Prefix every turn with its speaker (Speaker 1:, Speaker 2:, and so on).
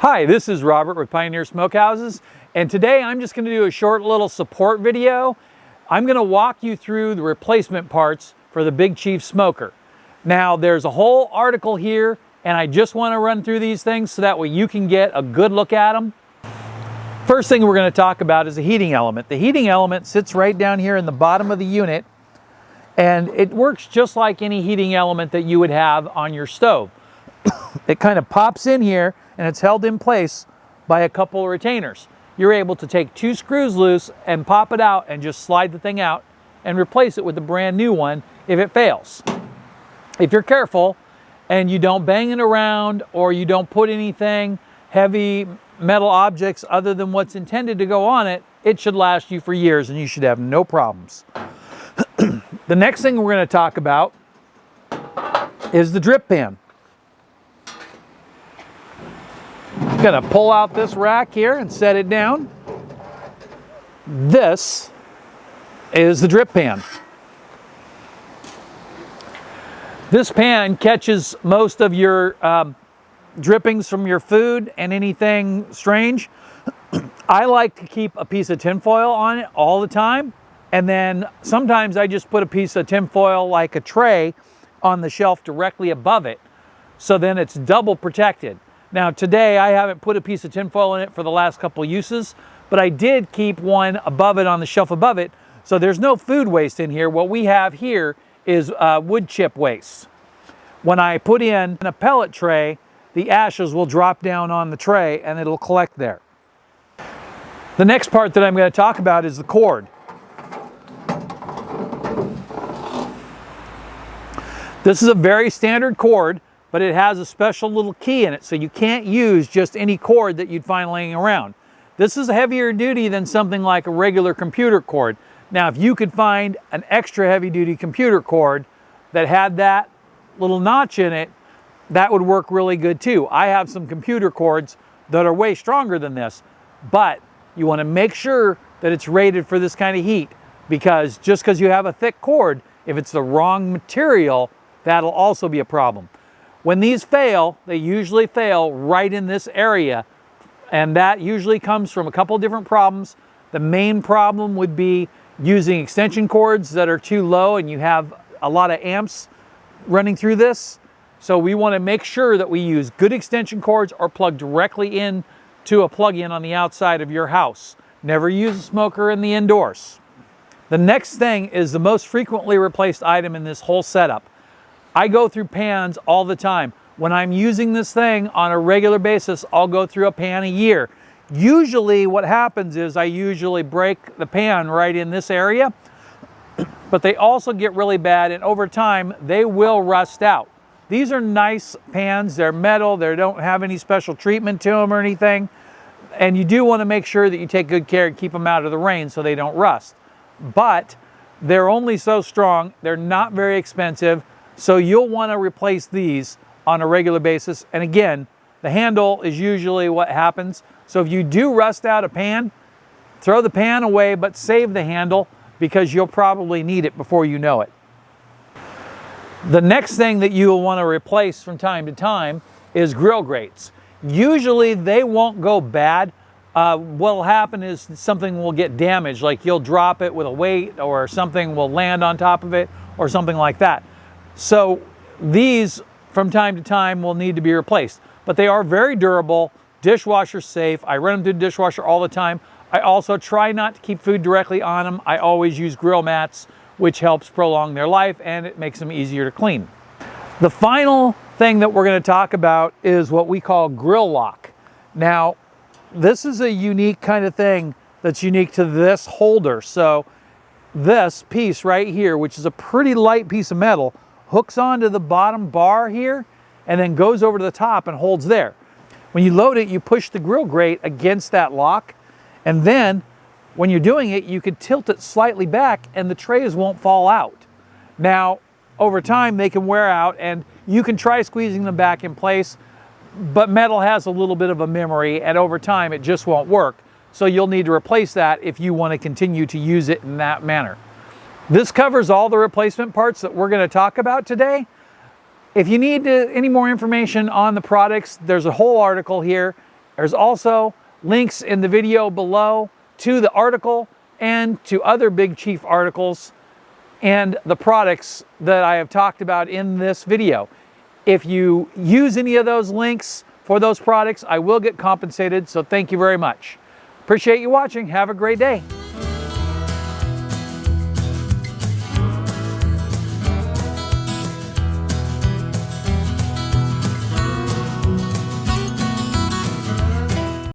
Speaker 1: Hi, this is Robert with Pioneer Smokehouses, and today I'm just going to do a short little support video. I'm going to walk you through the replacement parts for the Big Chief smoker. Now, there's a whole article here, and I just want to run through these things so that way you can get a good look at them. First thing we're going to talk about is the heating element. The heating element sits right down here in the bottom of the unit, and it works just like any heating element that you would have on your stove. It kind of pops in here and it's held in place by a couple of retainers. You're able to take 2 screws loose and pop it out and just slide the thing out and replace it with a brand new one if it fails. If you're careful and you don't bang it around or you don't put anything heavy metal objects other than what's intended to go on it, it should last you for years and you should have no problems. The next thing we're going to talk about is the drip pan. I'm going to pull out this rack here and set it down. This is the drip pan. This pan catches most of your drippings from your food and anything strange. I like to keep a piece of tinfoil on it all the time, and then sometimes I just put a piece of tinfoil like a tray on the shelf directly above it, so then it's double protected. Now today I haven't put a piece of tinfoil in it for the last couple of uses, but I did keep one above it on the shelf above it, so there's no food waste in here. What we have here is wood chip waste. When I put in a pellet tray, the ashes will drop down on the tray and it'll collect there. The next part that I'm going to talk about is the cord. This is a very standard cord, but it has a special little key in it, so you can't use just any cord that you'd find laying around. This is heavier duty than something like a regular computer cord. Now, if you could find an extra heavy duty computer cord that had that little notch in it, that would work really good too. I have some computer cords that are way stronger than this, but you want to make sure that it's rated for this kind of heat, because just because you have a thick cord, if it's the wrong material, that'll also be a problem. When these fail, they usually fail right in this area, and that usually comes from a couple different problems. The main problem would be using extension cords that are too low and you have a lot of amps running through this. So we want to make sure that we use good extension cords or plug directly in to a plug-in on the outside of your house. Never use a smoker in the indoors. The next thing is the most frequently replaced item in this whole setup. I go through pans all the time. When I'm using this thing on a regular basis, I'll go through a pan a year. Usually what happens is I usually break the pan right in this area, but they also get really bad, and over time they will rust out. These are nice pans, they're metal, they don't have any special treatment to them or anything, and you do want to make sure that you take good care and keep them out of the rain so they don't rust. But they're only so strong, they're not very expensive, so you'll want to replace these on a regular basis. And again, the handle is usually what happens. So if you do rust out a pan, throw the pan away, but save the handle, because you'll probably need it before you know it. The next thing that you will want to replace from time to time is grill grates. Usually they won't go bad. What'll happen is something will get damaged, like you'll drop it with a weight or something will land on top of it or something like that. So these from time to time will need to be replaced, but they are very durable, dishwasher safe. I run them through the dishwasher all the time. I also try not to keep food directly on them. I always use grill mats, which helps prolong their life and it makes them easier to clean. The final thing that we're going to talk about is what we call grill lock. Now, this is a unique kind of thing that's unique to this holder. So this piece right here, which is a pretty light piece of metal, hooks onto the bottom bar here and then goes over to the top and holds there. When you load it, you push the grill grate against that lock, and then when you're doing it, you could tilt it slightly back and the trays won't fall out. Now, over time they can wear out and you can try squeezing them back in place, but metal has a little bit of a memory and over time it just won't work. So you'll need to replace that if you want to continue to use it in that manner. This covers all the replacement parts that we're going to talk about today. If you need any more information on the products, there's a whole article here. There's also links in the video below to the article and to other Big Chief articles and the products that I have talked about in this video. If you use any of those links for those products, I will get compensated, so thank you very much. Appreciate you watching. Have a great day.